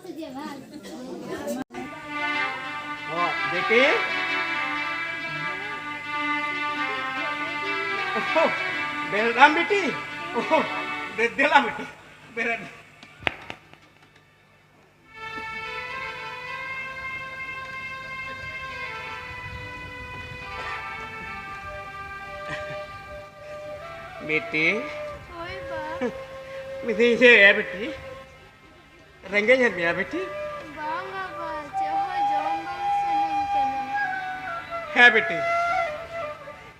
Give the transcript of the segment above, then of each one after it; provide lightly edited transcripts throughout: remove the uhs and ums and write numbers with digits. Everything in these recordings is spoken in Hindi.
Oh, बेटी ओह बेलराम बेटी ओह देला बेटी बेरा बेटी Oi, ba. मिधी ये है बेटी रंगे ये है बेटी Banga ba. Chaho jom bang sanin kana. है बेटी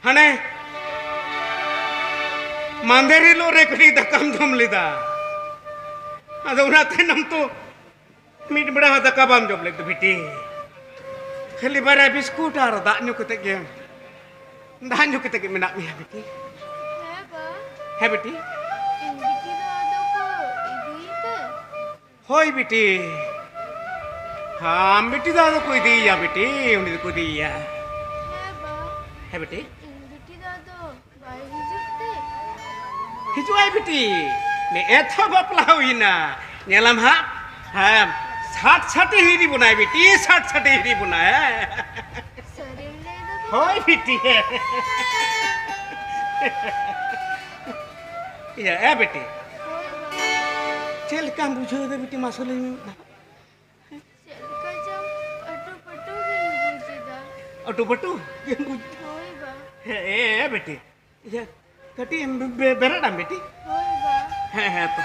हने मांदेरी लो रेकड़ी दकम जम लिदा अदो उनाते नम तो मीट बड़ा दका बाम जम ले तो बेटी खाली बारा बिस्कुट आर दा न्यू कते के दा न्यू कते के मिना मिया बेटी Hai ba. है बेटी Indiki do ado ko idite. होय बेटी हाँ बेटी दादा कोई दिया बेटी उन्हें कोई दिया Hai ba. है बेटी Indiki do ado bai hijukte. हिजुआई बेटी ने एथा बापला हुई ना नेलम हा हाँ साठ साठे हिरी बुनाई बेटी साठ साठे हिरी बुनाई Sarin le do. होय बेटी या ए बेटी Oi ba. चल काम बुझो दे बेटी मासले Chelka jam atu patu hin bujida. अटू बटू ये बुझ Oi ba. ए बेटी ये कटी बेरड़ा बेटी Oi ba. है तो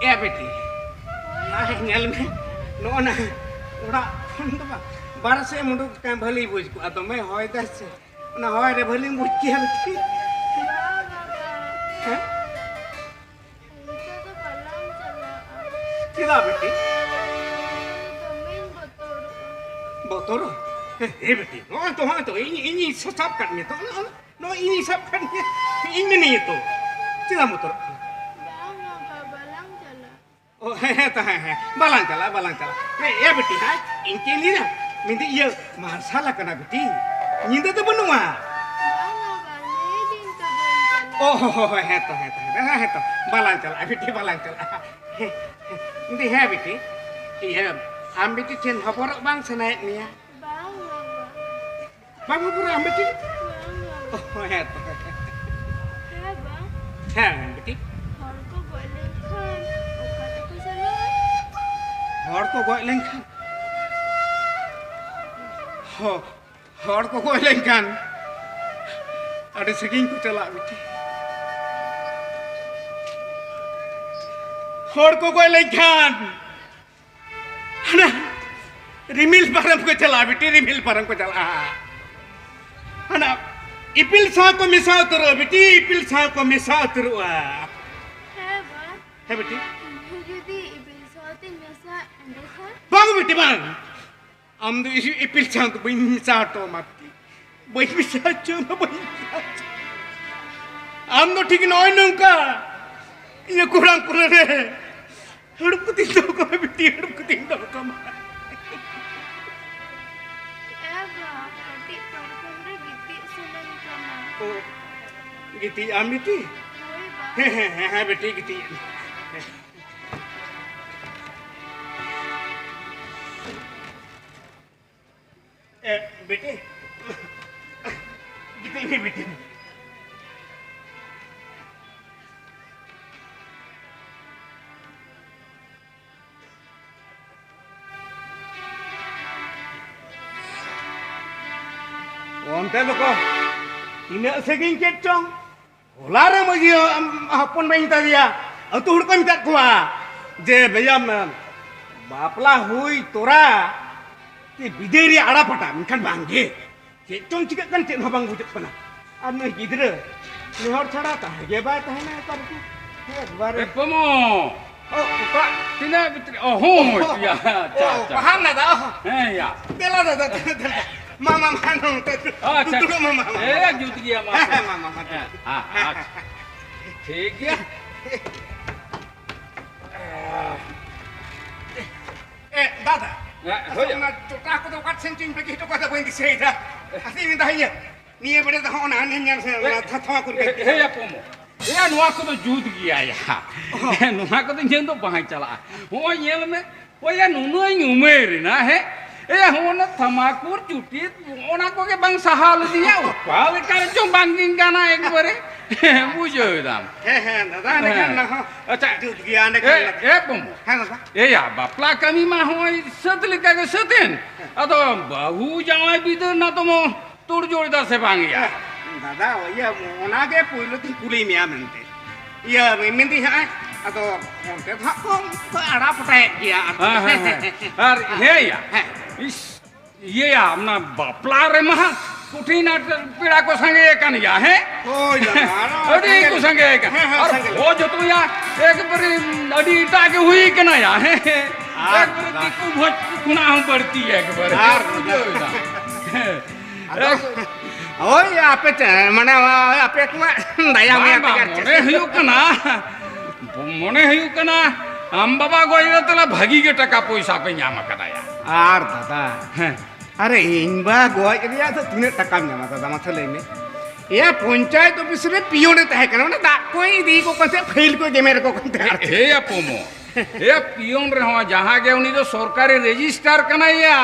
ये बेटी ना नेल में नो ना उड़ा तो बार से मुंडू का भली बुझ को तो मैं होय दस ना होय रे भली बुझ के बेटी Banga ba. हैं Ito to palang chala. किदा बेटी Kamin botor. बोतरो ए बेटी नो तो इनी सब करने तो नो इनी सब करने इन नहीं तो किदा motor Banga ba balang chala. ओ है तो है बालां चला ए बेटी है इनके लिए ना मिंदी ये मारसाला करना बेटी नींद तो बनवा Banga ba ledin to ban chala. ओ है तो बालां चला बेटी बालां चला मिंदी है बेटी ये हम बेटी चेन हपर बांग सनाय निया Banga ba. बाबू पूरा हम बेटी Banga ba. ओ है तो Hai ba. है बेटी Hor ko boleh kan. Okat ko salah. हर को गोय लेंखान हो हर को गोय लेंखान अरे सगिंग को चला बेटी हर को गोय लेंखान ना रिमिल परम को चला बेटी रिमिल परम को चला ना इपिल सा को मिसा उतरो बेटी इपिल सा को मिसा उतरो Hai ba. है बेटी Jadi ibil sautin biasa anda kan. bang बेटी bang am do isu ipil सा तो बइन मिसा तो मत बइन मिसा चो बइन am do ठीक नय नंका ये कुरान रे हड़प को तीन को बेटी हड़प को तीन को Hai ba. Kati perkan re giti sunan kana. O गीती am बेटी Oi ba. है बेटी गीती ए बेटी गीती नहीं बेटी Onte loko ina seging ketong olara moji hapon bain tadiya atu hurko minta kuwa je bayam bapla hui tora ti bideri ara pata minkan bangge ketong cika kan cek bang bujak pana anu gidre ni hor chara ta ge ba ta na ta ku bare Pemomo, oh ka tina bitri. Oh, ho, ya, oh paham na da ya. tela da mama manong Ah, tutu mama juti dia mama ठीक है. दादा हो जा. चोटा को तो काट सेंटिंग पे की तो कथा कोई दिसे इधर Asih minta iya. Nia pada tahu nak nyanyi saya thama kur ke. He ya pomo. Ya nuwa ko to jut giya ya. Nuwa ko to nyeng to bahai chala. Ho nyel me. Ho ya nunoi nyumer na he. Ya ho na thamakur jutit ona ko ke bang sahal dia. Pal kar chong banging kana ekbare. Bujo dam. Dada ne kan na. Acha Jut gya ne kan. pomo. Dada. Ya bapla kami mah hoi satli ka saten. Ado bahu jawai bidar na to mo tur jor da se bang ya. Dada, iya ona ke puilu tu kulai mia mente. Iya minti ha. Atau onte thak ko ada patai dia. Ar he ya. Is ye ya amna bapla re mah kuthina pira ko sange kan ya he. Oh ya. Adi ko sange kan. Ar ho jo tu ya ek bari adi ta ke hui kana ya he. Ek bari ku bhoj kuna hum padti hai ek bari. Oh ya apa mana apa ku daya me mone huyuk kana mone huyuk kana am baba goira tala bhagi ke taka poisa pe nyama kada ya. Ar dada. अरे इनबा गोवा एरिया तो तूने टका में माता दामा चले में ये पंचायत ऑफिस में पियों ने तय करना ना दा कोई दी को कौन से फेल को जे मेरे को कौन तैयार हे या पोमो हे पियोन रे हो जहां गे उनी तो सरकारी रजिस्ट्रार कनाया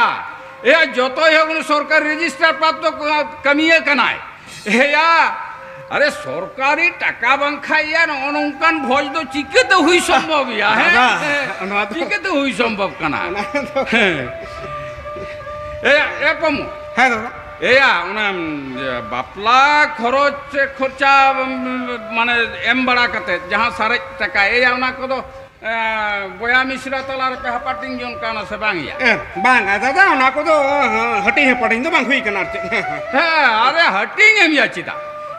ए जतो हे उनी सरकारी रजिस्ट्रार प्राप्त कमी है कनाय हे या अरे सरकारी टाका बंखाइया अनंकान भोज तो चिके तो हुई संभव या है चिके तो हुई संभव कना ए पोमो है दादा এয়া বাপলা খরচ খরচা মানে এম বাড়া কাতে যাহা সারে টাকা এয়া ওনা কদো বয়া মিশ্রা তলার পেহা পাটিং জন কানা সে বাংিয়া bang दादा ना को तो हटी है पड़िंग तो bang हुई कनार হ্যাঁ আরে হাটিং এম ইয়াচিতা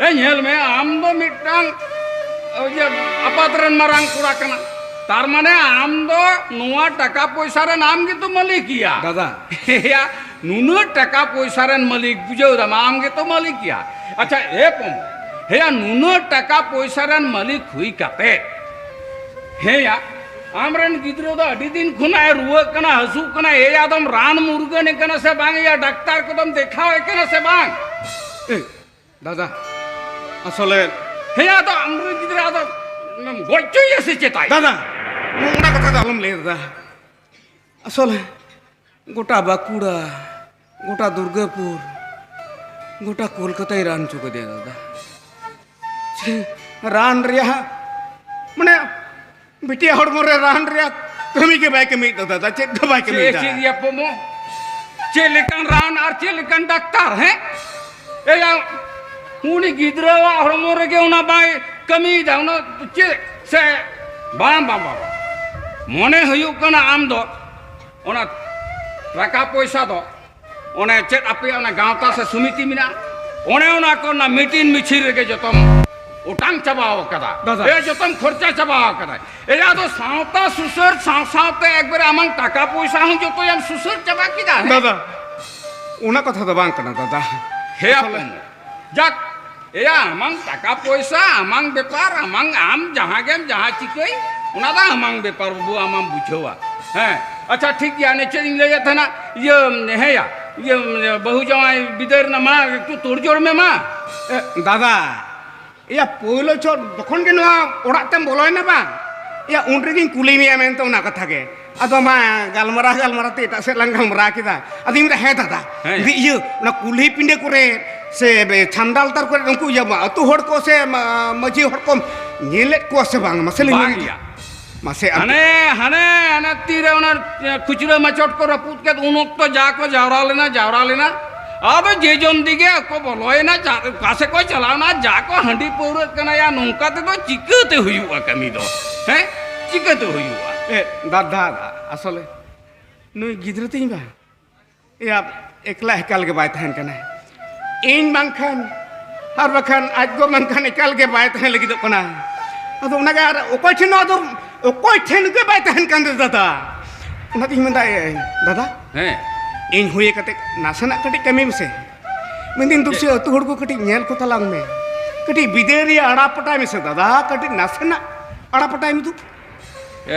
এ ñেল মে আম দো মিটাং ওই আপাতরেন মারাং কুড়া কানা তার মানে আম দো নোয়া টাকা পয়সার নাম কিন্তু মালিকিয়া दादा या नुनु टका पैसारन मालिक बुझो दाम आमगे तो मालिक किया अच्छा ए पम हे या नुनु टका पैसारन मालिक हुई काते हे या आमरन गिद्रो दो अडी दिन खुना रुआ कना हसु कना ए यादम रान मुर्गन कना से बांग या डॉक्टर को तुम देखाओ कना से बांग दादा असले हे या तो आमरन गिद्रो तो गोचो ये से चेताई दादा मुंडा कथा दालम ले दादा असले गोटा बाकुड़ा गोटा दुर्गापुर गोटा कोलकाता रान चुका दिया दादा रान रिया मने बिटिया हड़मो रे रान रिया कमी के बाय के मीट दादा चेक के बाय के मीट चे या पोमो चे लेकन रान और चे लेकन डॉक्टर हैं ए या उनी गिद्रा हड़मो रे के उना बाय कमी जाउना चे से बाम बाम बाम मने हयु कना आम दो ओना টাকা পয়সা দো ওনে চেট আপে ওনা গাঁওতা সে সমিতি মিনা ওনে ওনা কো না মিটিং মিছিল রেগে যতম ওটাং চাবাও কাদা এ যতম খরচা চাবাও কাদা এয়া তো সাঁওতা সুসর সাঁওতে একবারে আমাং টাকা পয়সা হুঁ যত আম সুসর চাবা কি দা दादा उना कथा तो बांग कना दादा হে আপন যাক এয়া আমাং টাকা পয়সা আমাং ব্যাপার আমাং আম যাহা গেম যাহা চিকই ওনা দা আমাং ব্যাপার বু আমাং বুঝোয়া হ্যাঁ अच्छा ठीक है नेचर ले था ना ये है या ये बहु जवाई बिदर ना माँ तू तोड़ जोड़ में माँ दादा या पोलो चो दखन के नवा ओड़ा तम बोलो है ना बा या उनरे की कुली में आमें तो ना कथा के अतो माँ गालमरा ते इता से लंग गालमरा किदा अदी मेरा है दादा दी ये ना कुली पिंडे करे से छंदाल तर करे उनको ये अतो हड़ को से मजी हड़ को नीलेट को से बांग मसले बांग मासे हने हने हने तीरे उन्हें खुचरे मचोट को रपूत के उन तो जाको जावरा लेना अब जे जोन दिगे को बोलो है ना कासे कोई चलाओ ना जाको हंडी पूरे कना या नौका ते तो चिकते हुई हुआ कमी दो हैं चिकते हुई हुआ ए दादा असले नुई गिद्रती बा या एकला एकल के बात हन कना इन बांखान हर बखान आज गो बांखान एकल के बात हन लगी तो कना अदो उनगा ओको छिन अदो ओको छिन के बात हन कन दादा उना ती मंदा दादा हैं इन हुए कते नासना कटी कमी से मिंदिन तुसे अतु हड़ को कटी नेल को तलांग में कटी बिदेरी अड़ा पटाई में से दादा कटी नासना अड़ा पटाई में तू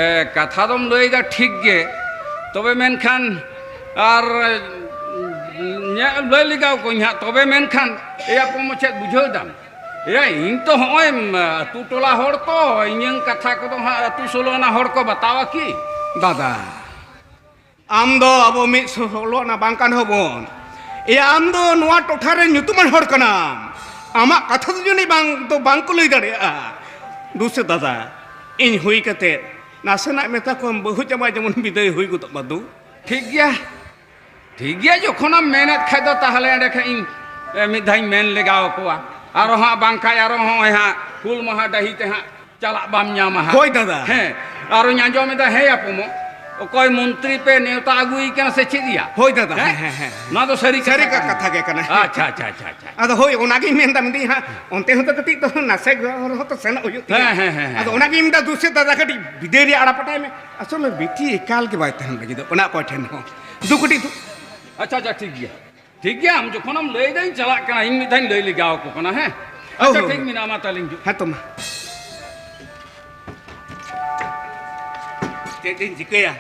ए कथा दम लई दा ठीक गे तबे मेनखान आर लय लिगाव को हाँ तबे मेनखान या पमो चेद बुझाव दाम या इन तो होय अतु टोला हर तो इᱧ कथा को हाँ अतु सोलोना हर को बतावा की दादा आम दो अब मिद सोलोना बांकान होबोन या आम दो नुआ टोठा रे ᱧᱩᱛᱩᱢᱟᱱ हर कना आमा कथा दो जनी बांग तो बांग को लई दाड़ेया दूसरे दादा इन हुई कते नासेना मेता को बहु जमा जमन बिदाय हुई गुत बदु ठीक गया जखन मेहनत खाद ताहले एंडे खा इन मिद धाई मेन लेगाव कोआ आरो हाँ बांखा आरो हाँ हुल महा डही ते हाँ चला बाम ᱧᱟᱢᱟ हाँ होय दादा हैं आरो ᱧᱟᱸᱡᱚᱢ ᱮᱫᱟ हे अपमो ओकय मंत्री पे नेवता अगुई कना से चिदिया होय दादा हैं ना तो सरी सरी का कथा के कना अच्छा अदो होय ओनागी मेन दा मिदी हां ओनते हतो कटी तो नासे हतो सेन उयु हैं अदो ओनागी मिदा दूसरे दादा कटी विदेरी आड़ा पटाय में असल में बिटी एकाल के बात हन लगी दो ओना को ठेन हो दुकटी तू अच्छा ठीक गया हम जखन हम लई दाई चला कना इन मिदाई लई लिगाव को कना हैं अच्छा ठीक मिना मा तालिंग जो हां तो मा ते दिन जिकया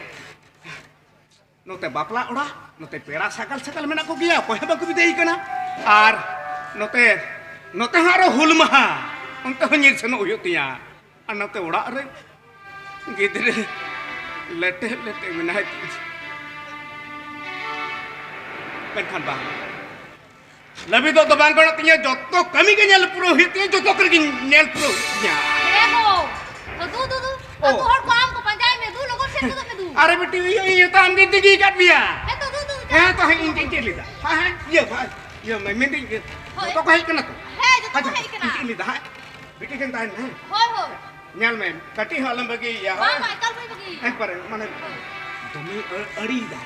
नोते बापला ओड़ा नोते पेड़ा सकल मेना को गया कोहे बाको बिदेई कना आर नोते हारो हुल महा उनते हनीर सन उयुतिया आ नोते ओड़ा रे गिदरे लेटे मेना है पेनखान बा लबी तो बांग कोन तिया जत्तो कमी के नेल पुरो हितिया जत्तो कर के नेल पुरो हितिया देखो तो तू तू हर काम को पंचायत में दू लोगों से तो में दू अरे बेटी ये तो हम जिंदगी काट दिया है तो तू है तो है इन के लेदा हां ये मैं मिंदी तो कहि कना तो है जो तो है कना इन लेदा बेटी केन तान है हो नेल में कटी हलम बगी या हां माइकल भाई बगी एक पर माने दमे अड़ी दा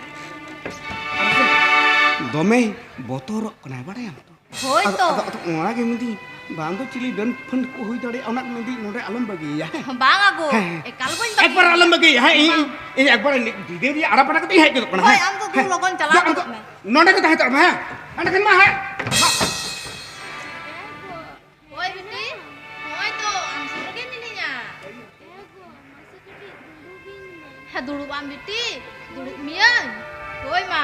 दमे बोतर कना बाड़े हम तो होय तो ओना के मिंदी बांदो चिली डन फंड को होई दड़े ओना मिंदी नोडे आलम बगी या बांगा गो एकाल बन एक बार आलम बगी है इन एक बार विदेरी आड़ा पटा के है के कना होय हम तो दू लोगन चला तो में नोडे के है तर है अंडे कन मा है होय बिटी होय तो हम सरगे निनिया है दुड़ू बाम बिटी दुड़ू मिया होय मा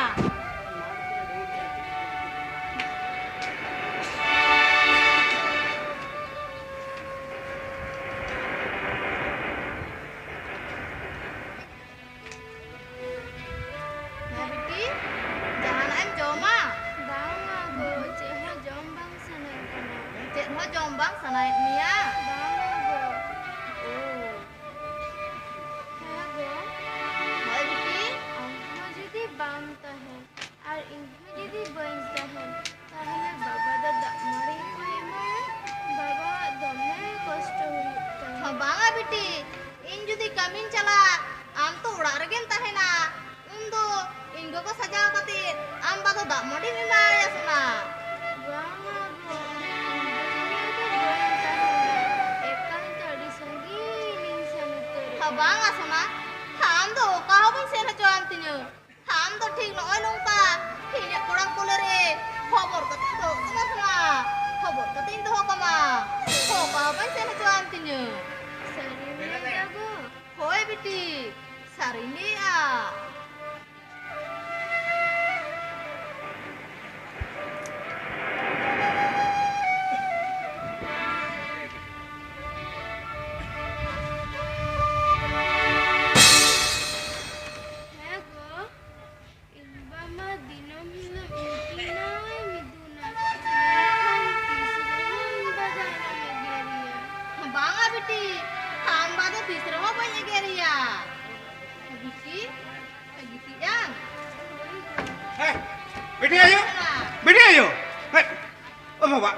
Jombang sana Mia. Bango. Oh. Hago. Hai Biti. Amho jodi banta hai. Ar inho jodi bainta hai. Tahole baba dada mari ko emaya. Baba dome kosto huyuta. Ha banga Biti. In jodi kamin chala. Am to uda regen tahena. Undo in gogo sajaw katir. Am bado dak mari emaya sana. Banga. Bang asona ham do kau pun sen hajo antinya ham do ठीक न ओय नंका हिने कोड़ाम कोलरे खबर कते दो कमा सना खबर कते इन दो कमा हो कau pun sen hajo antinya सरी ने जागो होय बिटी सरी ने आ बेटे आयो ओ बाबा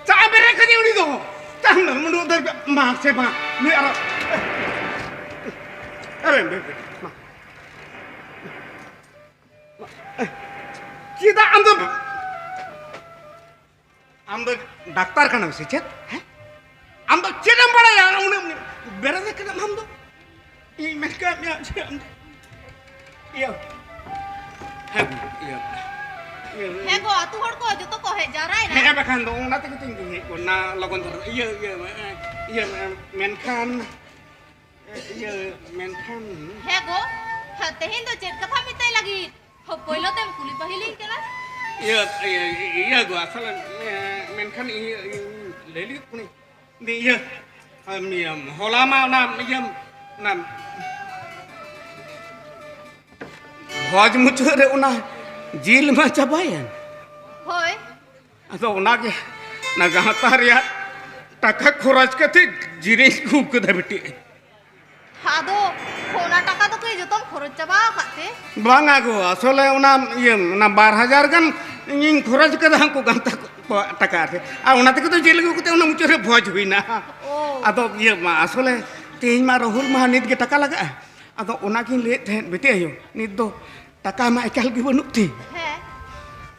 चा बेरे कनी उनी दो ता मुंडो दर मा से मा नि अरे बेटे मा सीधा आम दो डाक्टर कना से चेत है आम दो चेदम बड़ा या उन बेरे दे कना हम दो ई मेका या से हम यो है यो है गो तू हड़ को जो तो कहे जा रहा है ना है बखान दो ना ते कितिंग हे को ना लगन धर ये मेनखान ये मेनखान है गो तेहिन तो चेत कथा मितै लगी हो पहिलो तेम कुली पहिली केना iya gua asal menkan leli kuni di iya holama nam भोज मुचरे उना जेल में चबायन होय अतो उना के ना गाता रिया टाका खरच कते जिरे खूब कदा बेटी आदो होना टाका तो कई जतम खरच चाबा खाते बांगा गो असले उना ये ना 12,000 गन इन खरच कदा हमको गाता टाका थे आ उना तक तो जेल को कते उना मुचरे भोज हुईना ओ अतो ये असले तेज मा राहुल मा नित के टाका लगा अतो उना की ले थे बेटी आयो नित दो टाका मा एकल के बनुक थी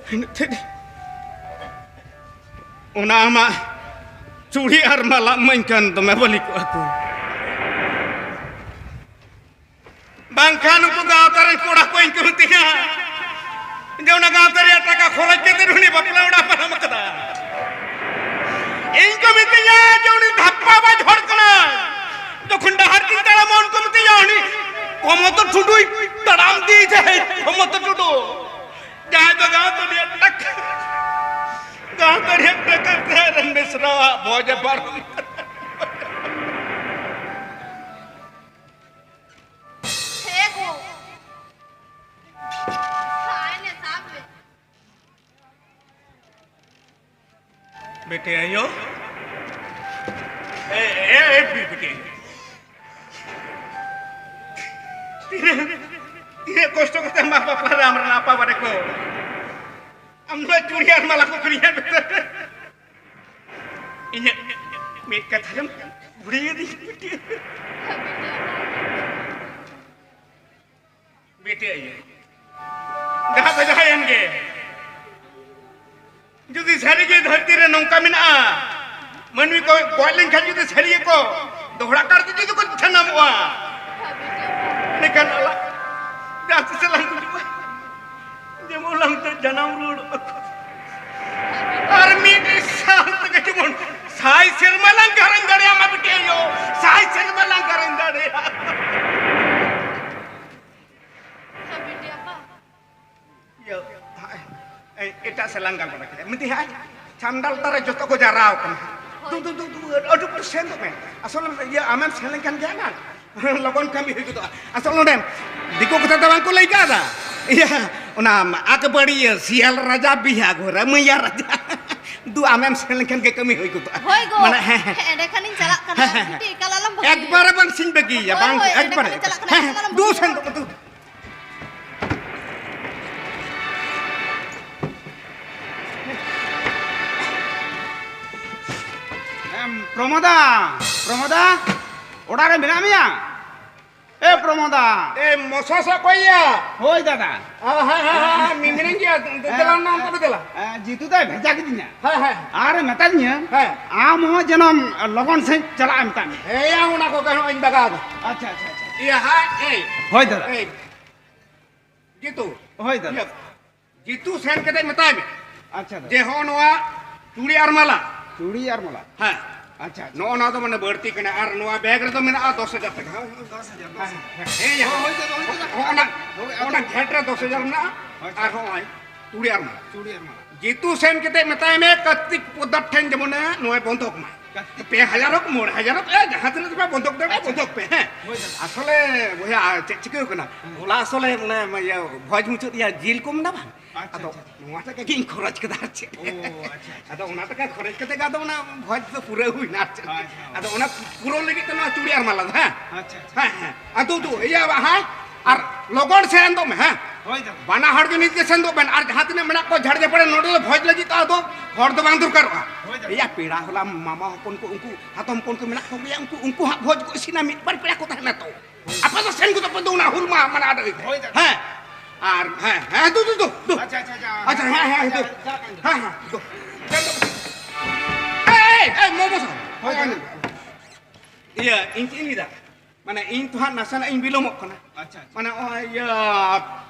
है उना मा चूड़ी और माला मनकन तो मैं बोली को aku bangkan upu gaw taran koda ko ingku tiya jauna gaw tari taka kholaj ke teruni bapla uda pana makada ingku mitiya jauni dhappa ba jhorkana jokhon dahar tin tara mon ko mitiya ni komoto tudui taram di jai komoto tudu jai to gaw tari tak gaw tari tak taran besra bhoja par बेटे आयो ए बेटे तीरे कष्ट करते मा बापा राम नापा बारे को हमने चूड़ियार माला को करिया बेटे इने मेट का धर्म बुढ़ी दी बेटे आयो जहां बजाएंगे जुदी सारी के धरती रे नौका मिना मनवी को गोलेन खा जुदी सारी को दोहरा कर दी तो कुछ छना हुआ लेकिन अल्लाह जात से लंग जुआ जे मोलंग तो जन्म रोड आर्मी के साथ के मन साई शर्मा लंग करन दड़े मा बिटिया यो साई शर्मा लंग करन दड़े यो एटा से लंगा पड़ा के मिति हाय छांडल तारे जतो को जाराव कन दु अडु परसेंट में असल ये आमन सेलें kan गया ना लगन कमी हो तो असल नोडे दिको कथा तबां को लई का दा या ओना आकबड़ी सियाल राजा बिहा घोरा मैया राजा दु आमन सेलें kan के कमी हो तो माने एडे खानी चला कना बिटी कलालम एक बार बन सिंह बगी या बांग एक बार दु सेंट तो प्रमोदा प्रमोदा ओड़ा रे मेरा मिया ए प्रमोदा ए मोसासा कोइया होय दादा हां मिमिरन गया देला नाम तो देला जीतू ताई भेजा के दिना हां आरे मेता दिया आम हो जनम लगन से चला एमता में ए या उना को कहनो इन बगा अच्छा अच्छा अच्छा ये हां ए होय दादा ए जीतू होय दादा जीतू सेन कते मता में अच्छा जे हो नवा चूड़ी और माला चूड़ी और माला हां अच्छा नो ना तो मने बढ़ती कने आर नवा बैग रे तो मेना 10,000 टका 10,000 ए या ओना घेटरा 10,000 ना आर हो आई चूड़ी और माला जीतू सेन कते मता में कत्तिक पदत ठेन जमने नोय बंधक मा पे हजारों को मोड़ हजारों ए जहां तक पे बंधक दे बंधक पे हैं असले बोया चिके कना बोला असले मने या भोज मुचु या जेल को ना बा अतो नोटा के गिन खरच के दार छे ओ अच्छा अतो उना तक खरच के गा दो ना भोज तो पूरा हुई ना अतो उना पूरो लगी तो ना चूड़ी और माला हां अच्छा हां अतो तो या हां और लगन से अंदो में हां होय जा बाना हड़ के नीत के संदो बन और जहां तने मेना को झड़ जे पड़े नोडे भोज लगी तो हड़ दो बांध कर या पेड़ा होला मामा कोन को उनको हातम कोन को मेना को या उनको भोज को सीना मिट पर पेड़ा को ना तो apa तो सेन को तो पदोना हुलमा मना दे हां और हां दो अच्छा हां दो ए मोमो सा iya inci ini dah mana in tuhan nasana in bilom kana mana oh ya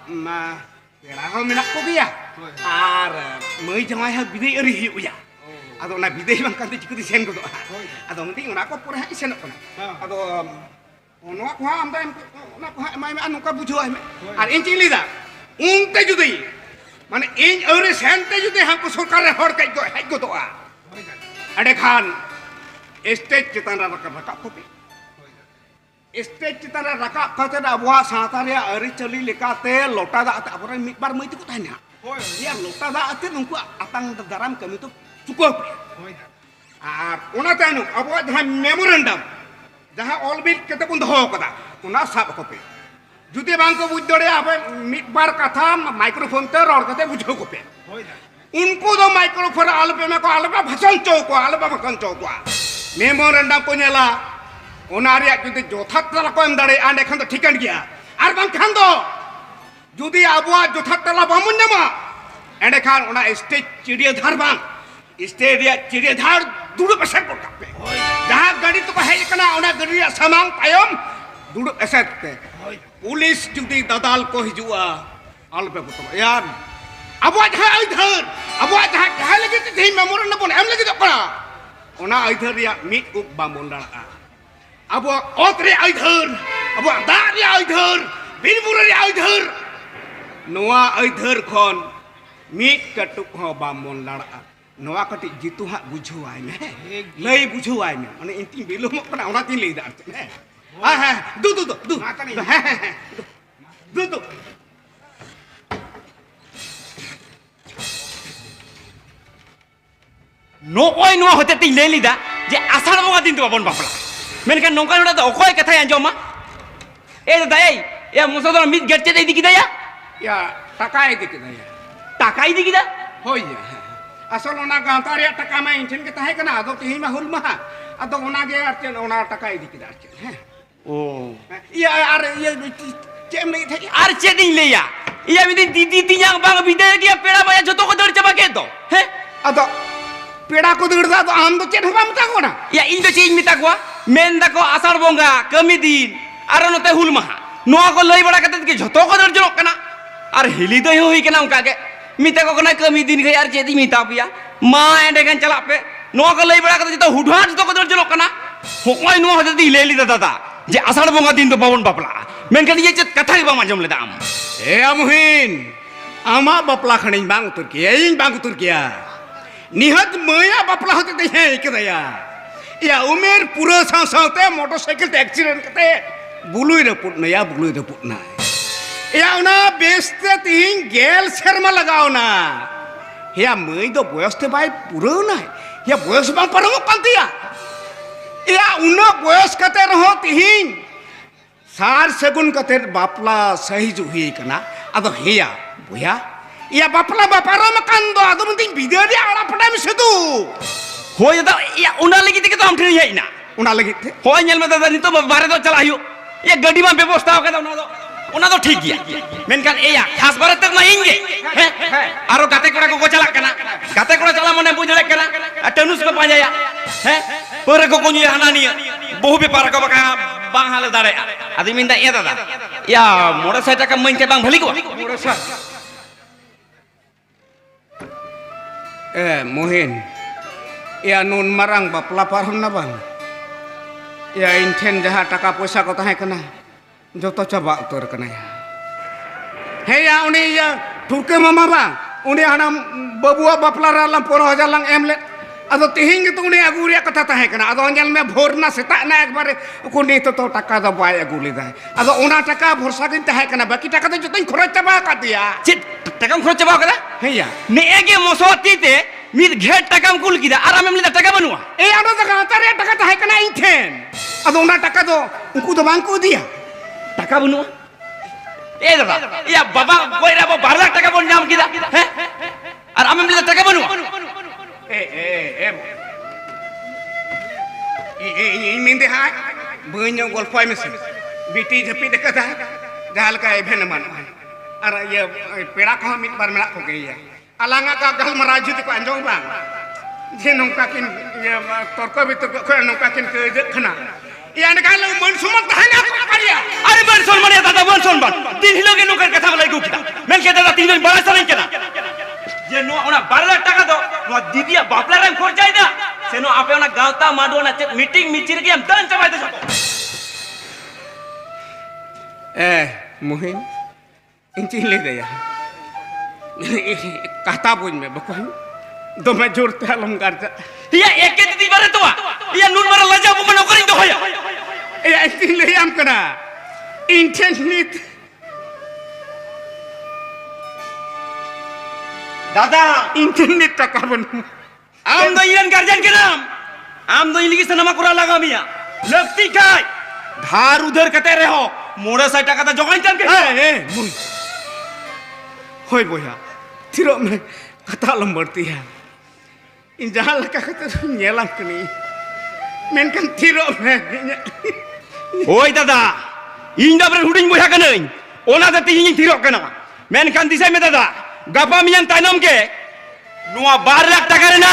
ma pera ho menak ko biya ar mei jangai ha bidai eri hiu ya ado na bidai bang kan ti sen ko ado nti ngona ko pura ha sen kana ado ono ko am dai ona ko mai anu ka bujo ai ar inci ini dah unte judai माने इन अरे सेंते जुदे हमको सरकार रे हर कई हेज गोदोआ अडे खान स्टेज चितान रकाब को स्टेज चितान रकाब खाते अबुआ साता रे अरि चली लेकाते लोटा दा अब मिट बार मई को ताना या लोटा दा अते नुको आतांग दाराम कमी तो चुको और ओना तानु अबुआ जहां मेमोरेंडम जहां ऑल बिल केते बन दहो कदा ओना साब को पे जुदे बांग को बुझ दड़े अब मिट बार कथा माइक्रोफोन ते रोड कते बुझो को पे उनको दो माइक्रोफोन आलबे में को आलबा भाषण चौको आलबा भाषण चौको मेमोरेंडम को नेला ओना रिया जुदे जोथात तला को एम दड़े आंडे खान तो ठिकान गया आर बांग खान दो जुदे अबुआ जोथात तला बामुन नमा एंडे खान ओना स्टेज चिड़िया धार बांग स्टेज रिया चिड़िया धार दुड़ु बसर को कापे जहां गाड़ी तो हेज कना ओना गाड़ी सामांग तायम दुड़ु एसेट पे पुलिस जुदी दादाल को हिजुआ आलबे को यार अबुआ जहां लगे थे मेमोरेंडम बन एम लगे कना ओना आइधर रिया मिट उप बामुन लड़ा अबुआ ओत रे आइधर अबुआ दा रे आइधर बिरबुर रे आइधर नोआ आइधर खन मिट कटुक हो बामुन लड़ा नोआ कटी जितु हा बुझुआय में लई बुझुआय में माने इंती बिलोम कना ओना तीन लई दा है हां दु नोय नो होते ती ले लीदा जे आषाढ़ बंगा दिन तो बाबन बापला मेनका नोका नोडा तो ओखय कथा अंजोमा ए दाई या मुसदर मित गेट दे दिकिदा या टका इदी किदा या टाका दिकिदा होय या असल ओना गांता रे टका मा इंठन के ताहे कना आदो तिहि मा हुल महा आदो ओना गे अर्चन ओना टका इदी किदा अर्चन है ओ या आर ये चेम नहीं थे आर चेदिन लेया या मिदिन दीदी तियां बांग बिदे के पेड़ा बाया जतो को दड़ चबा के दो है आदो पेड़ा को दड़दा तो आम तो चेन हवा मता कोना या इन तो चेज मिता को मेन दाको आषाढ़ बंगा कमी दिन आर नते हुल महा नोआ को लई बड़ा कते के जतो को दड़ जनो कना आर हिली दो होई कना उनका के मिता को कना कमी दिन के यार चेदी मिता पिया मा एंडे गन चला पे नोआ को लई बड़ा कते तो हुडहाट जतो को दड़ जनो कना होय नो होते दी ले ली दादा जे आषाढ़ बंगा दिन तो बावन बापला मेन के ये चेत कथा के बा माजम लेदा आम ए अमहीन आमा बापला खणी बांग तुर के इन बांग तुर किया निहत मया बापला होते ते है कदया या उमेर पूरा साते मोटरसाइकिल ते एक्सीडेंट कते बुलुई रपुट नया बुलुई रपुट ना या उना बेस्ते तिहिं गेल शर्मा लगाओ ना या मई दो बयस ते बाय पूरा ना या बयस बांग परम कांतिया या उना बयस कते रहो तिहिं सार सगुन कते बापला सही जो हुई कना अदो हेया बुया या बापला बापारो मकान दो आदो मती बिदे आड़ा पटा में सेतु होय दा या उना लगी ते तो हम ठनी है ना उना लगी थे होय नेल में दादा नि तो बारे तो चला हियो ये गड्डी में व्यवस्था हो के उना तो ठीक गया मेनकान ए या खास बारे तक ना इंगे है आरो गाते कोड़ा को चला कना गाते कोड़ा चला मने बुझले कना टनुस को पाजाया है पर को कोनी हानानी बहु व्यापार को बका बांग हाले दाड़े आदि मिंदा ए दादा या मोटरसाइकिल का मन के बांग भली को मोटरसाइकिल ए मोहिन या नून मारांग बापला पारहम ना बांग या इनठेन जहाँ टका पैसा को ताहे कना जो तो चाबा उतर कना है या उनी या ठुके मामा बांग उनी हाना बबुआ बापला राला 15,000 लांग एमले अदो तिहिंग तो उनी अगु रिया कथा ताहे कना अदो अंजल में भोर ना सेता ना एक बार कुनी तो टका दो बाय अगु लेदा अदो उना टका भरसा किन ताहे कना बाकी टका तो जतन खरच चाबा का दिया चित टका खरच चाबा कदा है या ने एगे मोसोती ते मिद घेट टका कुल किदा आराम में टका बनुआ ए आडो जगह तारे टका ताहे कना इनठेन अदो उना टका दो उनको तो बांग को दिया टका बनुआ ए दादा या बाबा कोइरा बो 12 लाख टका बन नाम किदा है आराम में टका बनुआ ए मिंदे हाय बन्यो गोलफाय में बीटी झपी देखता जाल का एभेन मन अरे ये पेड़ा को मिट बार मेला को गया अलांगा का गल मराजू को अंजो बा जे नौका किन ये तर्क भी तो नौका किन के देखना यान का लो मन सुमत है ना करिया अरे मन सोन मरिया दादा मन सोन बन तीन हिलो के नौकर कथा बोलाई गुकिता मैं के दादा तीन बड़ा सलन केना जे नो ओना 12 लाख टका दो नो दीदिया बापला रे खोर जाय ना सेनो आपे ओना गावता माडो ना मीटिंग मिचिर के हम दन चबाय दे सको ए मोहिन इंची ले दे kata pun me bakwan dome jor te alam garja iya eke titi bare toa iya nur bare laja bu mano kering to hoya ya tin le am kana internet दादा internet taka bon am do iran garjan kenam am do iligi sanama kura laga miya लगती काय धार उधर कते रहो मोड़ा साइड टका जोगाइन तन के मुई होय बोया थिरो में kata alam berti ya in jalan laka kata nyelam kini menkan thiro me ओय दादा इन दा बरे हुडिंग बोया कनई ओना दते इन थिरो कना मेनखान दिसै में दादा गापा मियां ताइनम के नुआ 12 लाख टाका रे ना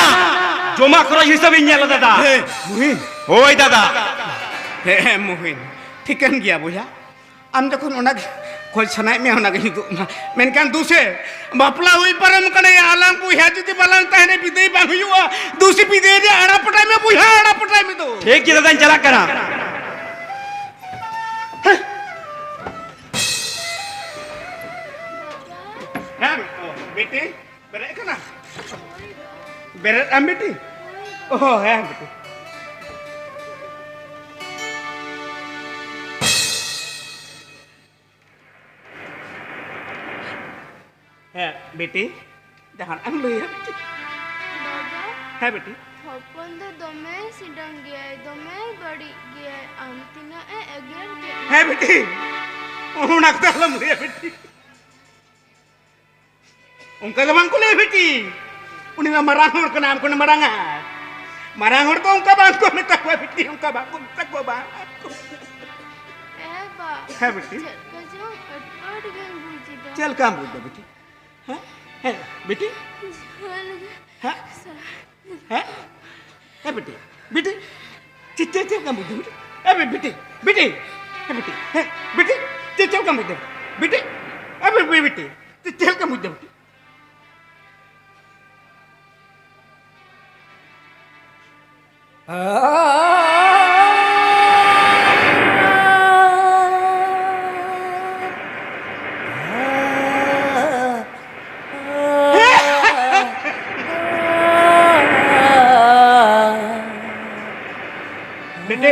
जमा खरच हिसाब इन नेला दादा मुहिन ओय दादा मुहिन ठिकन गया बोया am जखन ओना खोज सनाय में ओना हिदु मेनkan दुसे बापला हुई परम कने आलाम बुया जति बालां तहने बिदई बांग हुआ दुसी बिदई रे आड़ा पटाई में बुया आड़ा पटाई में तो ठीक की दादा चला करा है बेटी बेरे कना बेरे am बेटी oh है बेटी है बेटी jangan am lu ya बेटी बाबा है बेटी हपन तो दमे सिडंग गया दमे बड़ी गया आम तिना ए अगेर के है बेटी unak dalam lu ya बेटी उनका जबान को ले बेटी उन्हें marang kena am kena marang तो उनका बात को मैं तक बेटी उनका बात को तक बात ए बा है बेटी कजो कटपट गन बुझी दो चल काम बोल दो बेटी है बेटी है है बेटी बेटी चिच्चे चल काम बोल दो बेटी बेटी बेटी है बेटी है बेटी चल काम बोल दो बेटी अबे बेटी चल काम बोल दो बेटी बेटे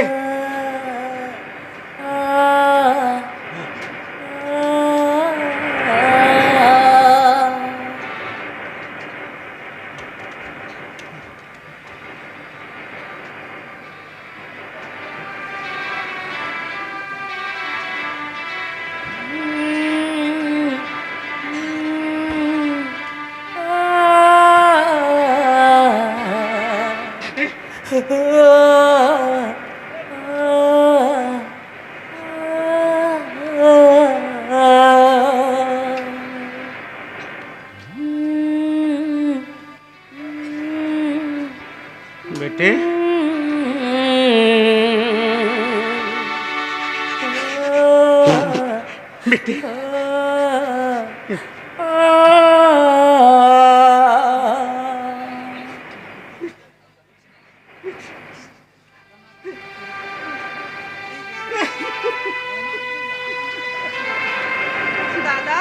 बेटे बेटे दादा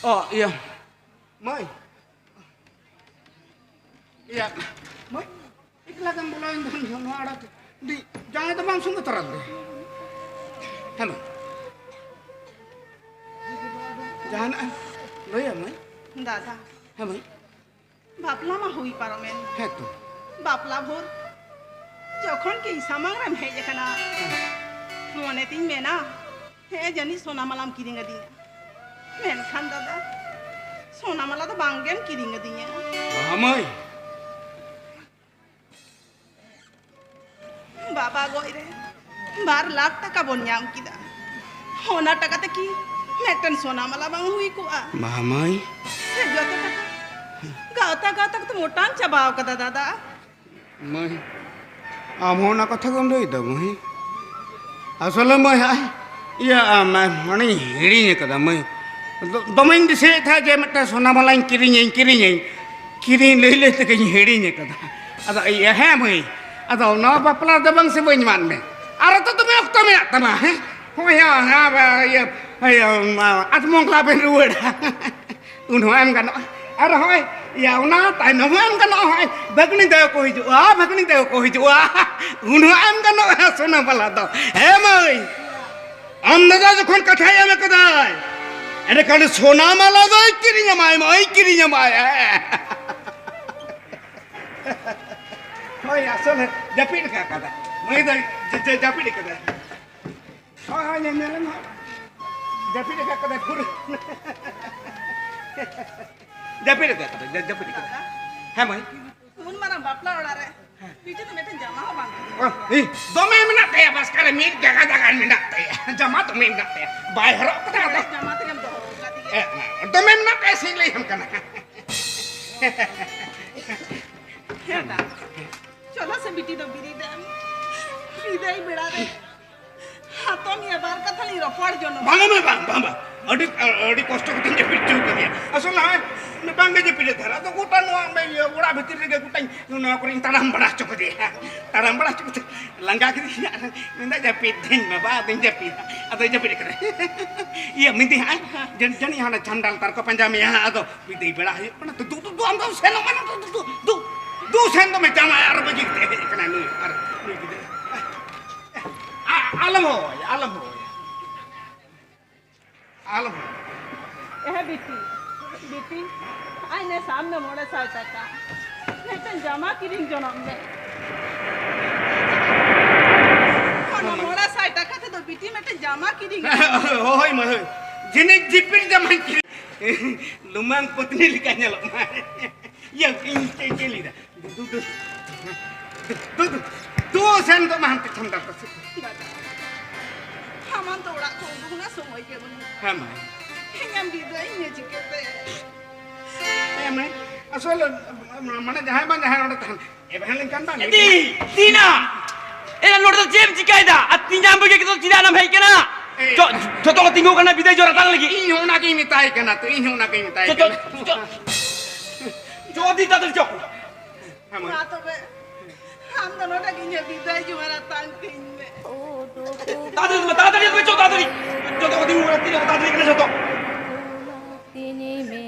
oh iya Mai iya Mai ikla kan bulain dan sama ada di jangan itu langsung keteran deh halo jangan lo ya Mai दादा है Mai बापला मा हुई पारमेन है तो बापला भोर যখন কি সামাংরাম হেজে কানা মনে তিন মেনা হে জানি সোনামালাম কিরিঙ্গা দিনে মেনখান দাদা সোনামালা তো বাঙ্গেন কিরিঙ্গা দিনে Mai বাবা গইরে 12 লাখ টাকা বন্যাম কিদা হোনা টাকাতে কি মেটন সোনামালা বাং হুই কোয়া Mai সে যত টাকা গাতা তো মোটান চাবাও কাদা দাদা Mai amo na kata gondo itu Mai asal Mai iya mana hirinya kada Mai domain di sini tha je mata sona malain kiring lele te kini hirinya kada ada iya Mai ada na bapla dabang se banyak me ara to tume okta menak tama he oh ya ya ya at mong la ben ruwe uno em kan ar hoy ya una tai no em kan hoy bagni de ko hijua uno em kan sona bala do he mai amnada jokhon kathai ame kadai ene kan sona mala do kirinya mai hoy asal japit ka kada mai da japit ka kada hoy ne ne japit ka kada pur japit ka kada hai mai mun marang bapla orare bicu tu meten jama ho bang ih dome minat ya bas kare min jaga minat ya jama tu minat ya bai harok kada jama te kam to lati dome minat ya singli ham kana हेटा चलो से बिटी तो बिरी दम बिदाई बेड़ा दे हाथों में बार कथा नहीं रफाड़ जोनो bang adi kosto kuting je picu ke dia asal lah ne bangga je pilih dara to kutan nuang be ya ura bitir ge kutan nu kuring taram balas cok dia taram balas cok langga ke dia minta je piting baba ting je pit atau je pilih kere iya minti hai jani hana chandal tar ko panjami ya atau bidai bela mana tu am tu seno mana tu seno me jama ar bajik te kana ni ar ni gitu alam ho ए बिटी बिटी आई ने सामने मोड़े साय टका नेटन जमा किरिंग जोनम ने कोन मोड़ा साय टका ते तो बिटी मेटे जमा किरिंग hoy mah jenis jipir zaman kiri lumang putni likanya lo mah yang ini celi dah tu sen to mah hantu chandal tas haman to ora to duna somoy ke bun hamai hingam bidai ne jikete emang asal mana jahay orang tahan ebhan lingkan bang Tina era lord to jem jikaida atinya ambe ke to tidak nam hai kana joto ko tingu kana bidai jora tang lagi ini hona ke mitai kana tu ini hona ke mitai jodi ta jo hamai na to be ham dono ta kinya bidai jumara tang kinne tadari ko jo tadari joto ko tingu kana tidak tadari kana joto tini me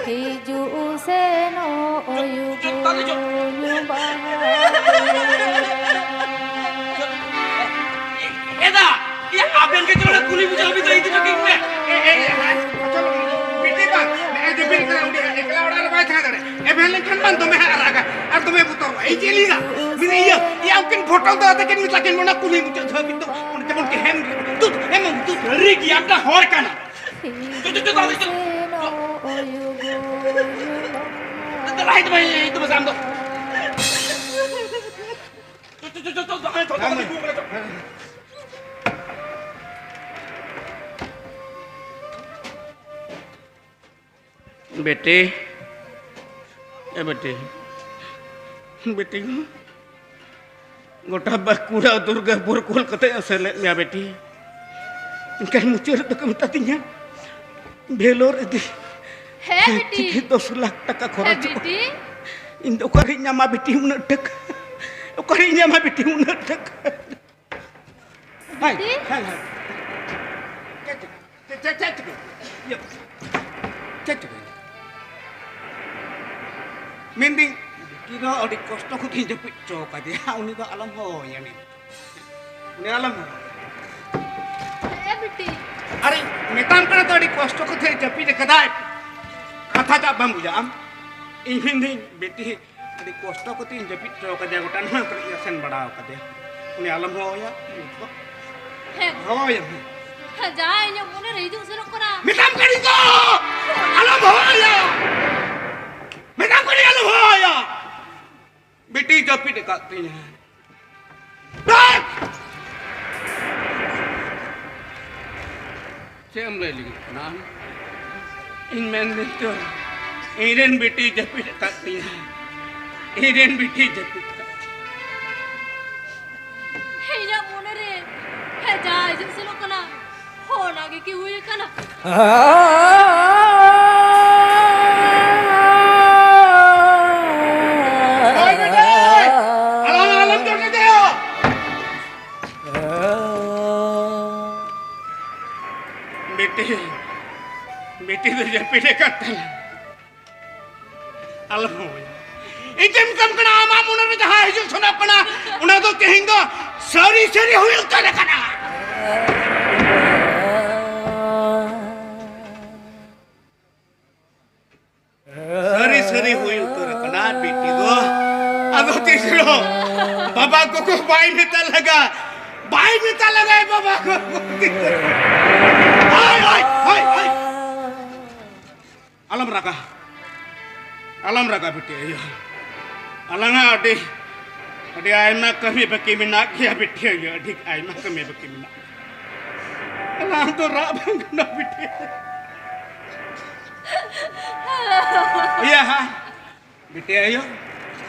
hiju se no oyu eda ya aben ke jora kuli bujal bidai itu joki me चलो बेटे बा मैं जो बिल करा उड़ी एकला उड़ा बाय था करे ए पहले खन बन तुम्हें आरागा और तुम्हें पुतर ए चलीगा बिने ये आपकिन फोटो तो आते किन मिसला किन मना कुली मुझे छबि तो उन जमन के हम तू री की आपका होर काना तो राइट भाई itu bersam tuh बेटे ए बेटे बेटी गोटा बाकुड़ा दुर्गापुर कोलकाता असले मिया बेटी इनका मुचर तो कम तातिnya भेलोर इति है बेटी 10 लाख टका है खरच बेटी इन ukarinya ma बेटी उन टक ukarinya ma बेटी उन टक hai hai cek mending kira adik kosto ku tinjepit cok dia uni ko alam ho ya nih ini alam ho है बेटी अरे मेताम करा तो अड़ी कष्ट को थे जपी दे कदाय कथा जा बम बुझा हम इहिंदी बेटी अड़ी कष्ट को तीन जपी तो कदे गोटा ना तो यसन बड़ा कदे उन्हें आलम हो या है हो या जाए ने मोने रही उसे करा मेताम करी तो आलम हो या मेताम करी आलम हो या बेटी जपी दे काती है Cem lagi, nam, inmen itu, Eden biti japit katnya, Eden biti japit. है या मोने रे है जाए उसे करा हो ना के हुई कना Alam alam tu kerja. बेटी तो जपीडे करता अलम इतम कम कना आमा मुने में जहां हिजुक सुना कना उना तो तेहिंग दो सरी हुई उतर कना सरी हुई उतर कना बेटी दो अब तीसरो बाबा को बाई में तल लगा है बाबा को हाय alam raka बेटी ayo alanga ade aima kami baki minak ya बेटी ayo adik aima kami baki minak alam to ra bang kena बेटी iya ha बेटी ayo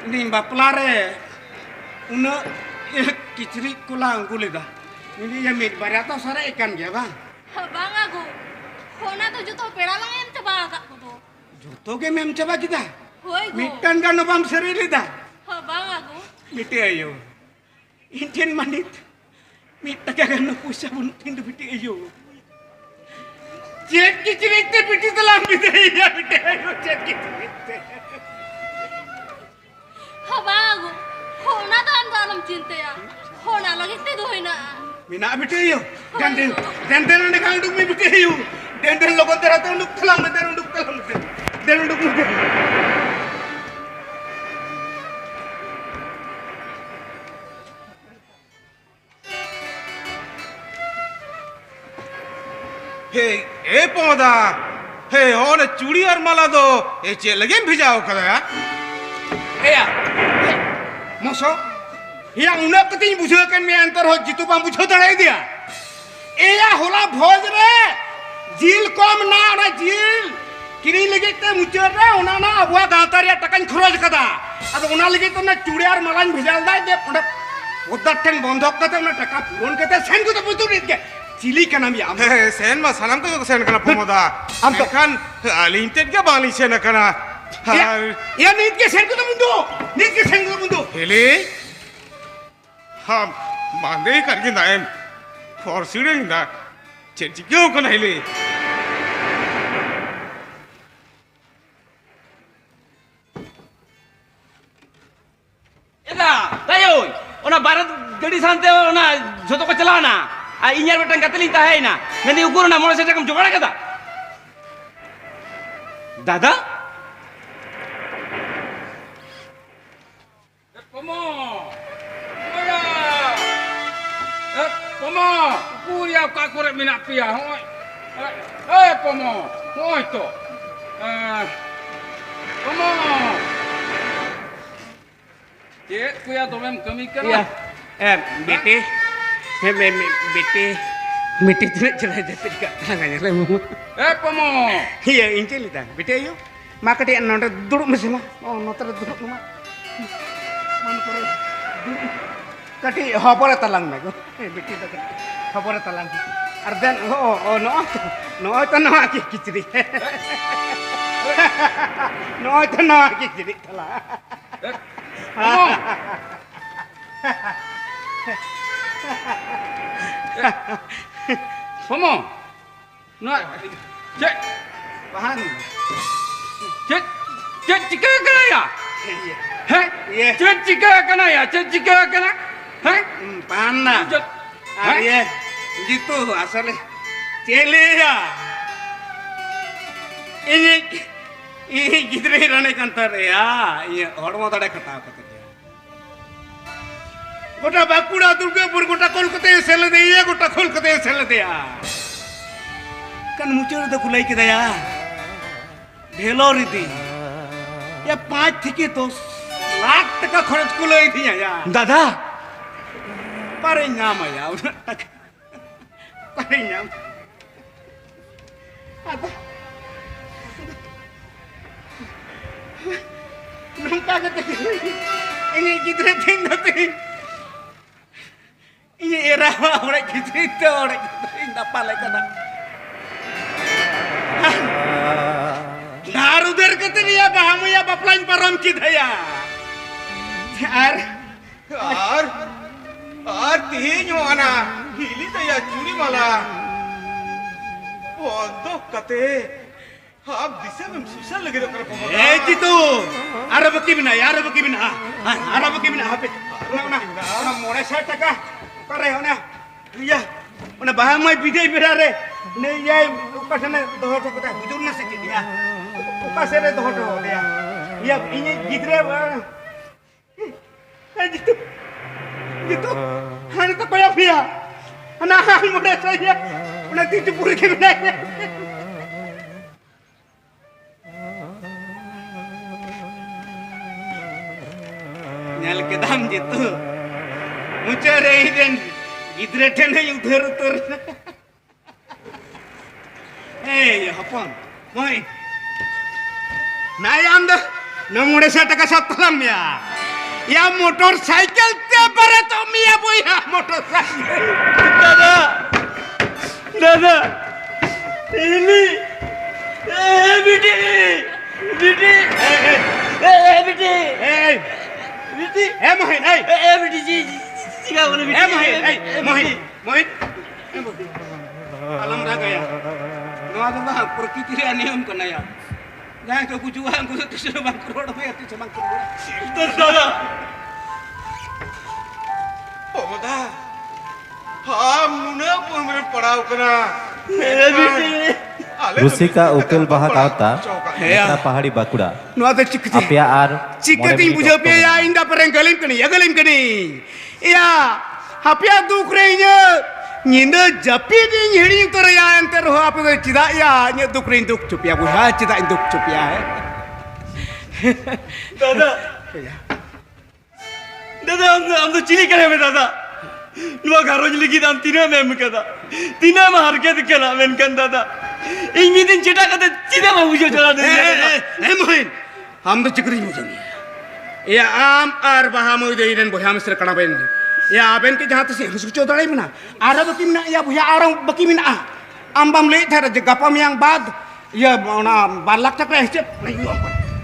ini bapelare una kicri kulang kulida ini ya mit barata sara ikan ya bang bang aku होना तो जो तो पेड़ा लगे हम चबा का तो जुतो के मेम चबा किदा होय गो मिटन का नबम सरी लिदा हां बांग आगो मिटे आयो इंटियन manit मिट का न पुसा बुन तिंद बिटे आयो चेक की चिरिते बिटी तलाम बिटे या बिटे आयो चेक की चिरिते हां बांग आगो होना तो हम दालम चिंते या होना लगे ते दो ना मिना बिटे आयो दंदन ने कांडू में बिटे आयो दंदन लोगो तेरा तो उंडुक तलाम में तेरा उंडुक तलाम में तेरा उंडुक में हे ए पौधा हे और चूड़ी और माला दो ए चे लगे भिजाओ कदा या मोसो या उना कति बुझो कन में अंतर हो जितु बा बुझो तड़ाई दिया एया होला भोज रे जील कम ना रे जील किरी लगे ते मुचर रे उना ना अबुआ गांता रे टकन खरोज कदा अब उना लगे तो ना चूड़ी और मालान भिजाल दा दे उडा उदर ठेंग बंधक कते उना टका पूरन कते सेन को तो बुतु रे के चिली का नाम याम हे सेन मा सलाम को सेन कना पौधा हम तो खान अलिंटेड के बाली सेन कना या नीत के सेन को तो मुंदो नीत के सेन को तो मुंदो हेले हम मांदे करके नाम फॉर्सिडे ना चेची क्यों कना हेले एदा तायो ओना भारत गड़ी सांते ओना झोतो को चलाना आ इन्यार बेटन कतली ता है ना मेंदी उकुर ना मोरे से टकम जोगाड़ कदा दादा Pomo oya pomo kuya ka korek minak pia hoi pomo hoi to pomo Cek kuya domem kami kana या बेटे बेटे मिट्टी तुले चला जाते का tangannya le mu pomo iya inci lita बेटे ayo maka dia nonton duduk mesin mah oh nonton duduk mah mana pore kati hopore talang na ko बेटी तो hopore talang ardan oh no to no aki kiciri no to no aki kiciri tala pomo pomo no cek bahan cek cika kana ya Heh? Iya. Cek cika kana ya? Cek cika kana? Heh? Panah. Hah? Iya. Gitu asalnya. Cele ya. Ini gidre rane kantor ya. Iya, orang mau tadi kata dia. Gota Bakuda Durgapur gota Kolkata sel diya, gota Kolkata sel diya. Kan muncul itu kulai kita ya. Belor itu. Ya 5 থেকে 10 लाख টাকা খরচ কুলাই দিয়া ya. दादा Pare nyam ya. Pare nyam. Apa? Nungka kata ini kita tinggal ini era orang kita orang kita tidak palai kata. Naruder kata dia bahamu ya baplain param kita ya. और तीन आना हिली तो या चूड़ी माला बंदो कते आप दिशा में सुशल लगे तो कर पोमदा ए जितु आरो बकी बिना आरो बकी बिना हापे ना मोड़े 60 टका करे होना iya ona baha mai bidai berare ne ye ukasane doho to kota bujur na seke dia ukasere doho to dia iya ini gidre gitu han to koya pia ana han mode saya ona titu puri ke bidai nyal ke dam gitu muncare iden Idre tene udah tur. Eh, ya hapon. Moi. Naya anda, nomor 60 टका सत्तलम या मोटरसाइकिल ते बरे तो मिया बोया मोटरसाइकिल. दादा ini बिटी बिटी बिटी मोहिन बिटी जी Mohin alam raga ya noa to bah prakiti re niam kana ya jangan ke kujuan ku tu sudah bang crore me tu cuma crore तो दादा पोमदा हम मुने पोमरे पड़ाव करा मेरे बेटे रुसिका उकिल बाहा कावता नेत्रा पहाड़ी Bankura noa to cikti apia ar Cikating bujo pia ya inda pereng galim kani ya hapia dukrenya nyinda japi di nyiri tor ya enter ho apa to cida ya ny dukrin duk cupia buha cida induk cupia दादा दादा हम तो चिली करे में दादा नुआ घरों जली की दाम तीना में कदा तीना में हर के दिखला में कन दादा इंगी दिन चिटा कदे चिदा में मुझे चला दे मोहिन हम तो चिकरी मुझे ya am ar bahamu deiren boham ser kana ben ya ben ke jahat se suco dalai mina ara baki mina ya buya arang baki mina ambam le thara je gapam yang bad ya ona balak tak hece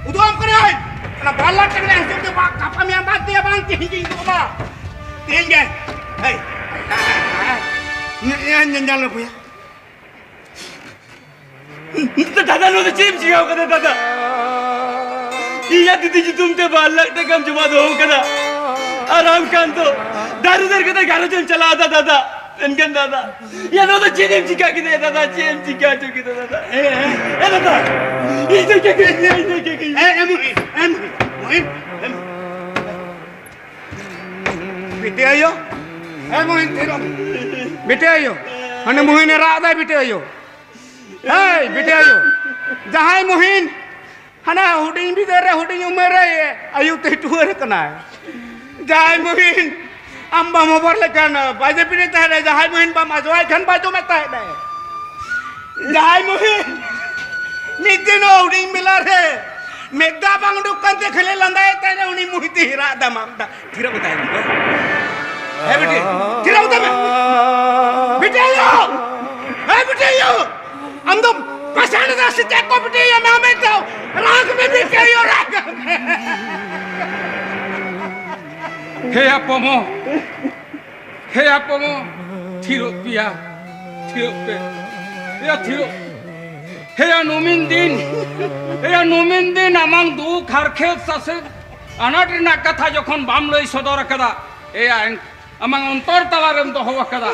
udu am kare ai na balak tak hece te ba gapam yang bad dia bang ti hingi tu ba tinggal hei ya nyanjal buya तो दादा नो तो चिम चिगाव कदा दादा iya didi jitum te balak te kam cuma do kada aram kan to daru dar kada garo jam chala ada दादा इनकन दादा या नो तो चिम चिका की दे दादा चिम चिका जो की दादा दादा ये तो क्या mohin bete ayo mohin tero bete ayo ane mohin ra da bete ayo hey bete ayo jahai mohin hana huding bi dere huding umere ayu te tuar kana jahai mohin amba mobar lekan baje pine ta jahai mohin ba majwai khan bajo me ta de jahai mohin nitino huding milar he megda bang dukan te khale landai ta ne uni muhiti hira da mamda thira batai ni hey bete thira batai bete ayo hey bete ayo andam pasal dah setiap kompeti yang main tahu rag में भी कहीं और rag हे अपोमो थिरो पिया थिरो पे या थिरो हे नुमिन दिन amang du kharkhet sase anadrina katha jokhon bam loi sodor kada e amang ontor talarem doho kada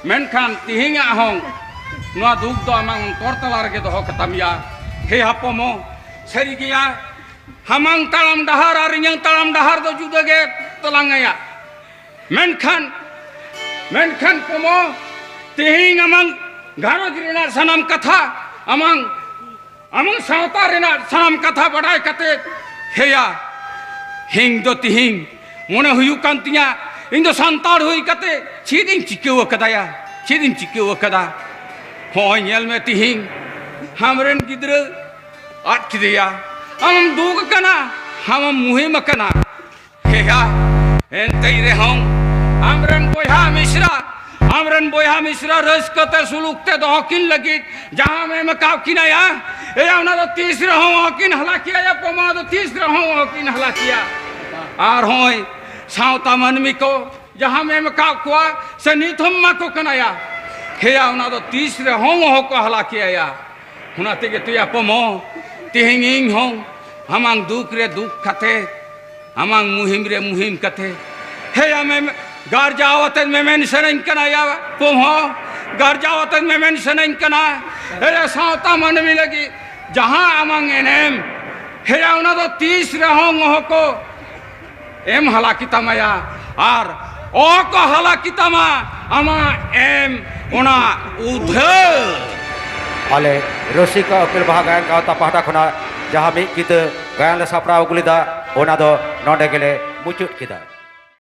menkhan tihinga hong noa duk do amang ontor talar ge doho katamya he apomo seri gya hamang talam dahar ar yang talam dahar do juda ge telangaya menkhan pomo tihing amang gharoj rena sanam katha amang sauta rena sanam katha badai kate heya hing do tihing mone huyukan tinya ing do santar hui kate chiding chikeu kadaya chiding chikeu kada hoy nyel me tihing hamren gidra at kidiya amam dug kana hamam muhim kana heya entei re hong amren boya misra raskate sulukte do hokin lagit jaha me makaw kinaya e amna do tisra hong hokin halakiya ya poma do tisra hong hokin halakiya ar hoy sauta manmi ko jaha me makaw kwa se nithom ma ko kanaya हेया उना दो तीस रे होंग हो को हला किया या हुना तेगे तुया पमो तिहिंग इंग होंग हमांग दुख रे दुख कथे हमांग मुहिम रे मुहिम कथे हेया में गार जावतन में मेंशन कना या पमो गार जावतन में मेंशन कना हेया सावता मन मिलेगी जहां अमंग एनेम हेया उना दो तीस रे होंग हो को एम हला कितामया आर ओ को हला कितामा अमा एम उना उधर आले रसिका उकिल बाहा गायन गावता पाहटा खना जहां मी गीत गायन ले सापड़ाव गुलिदा ओना दो नोंडे गेले मुचुत किदा।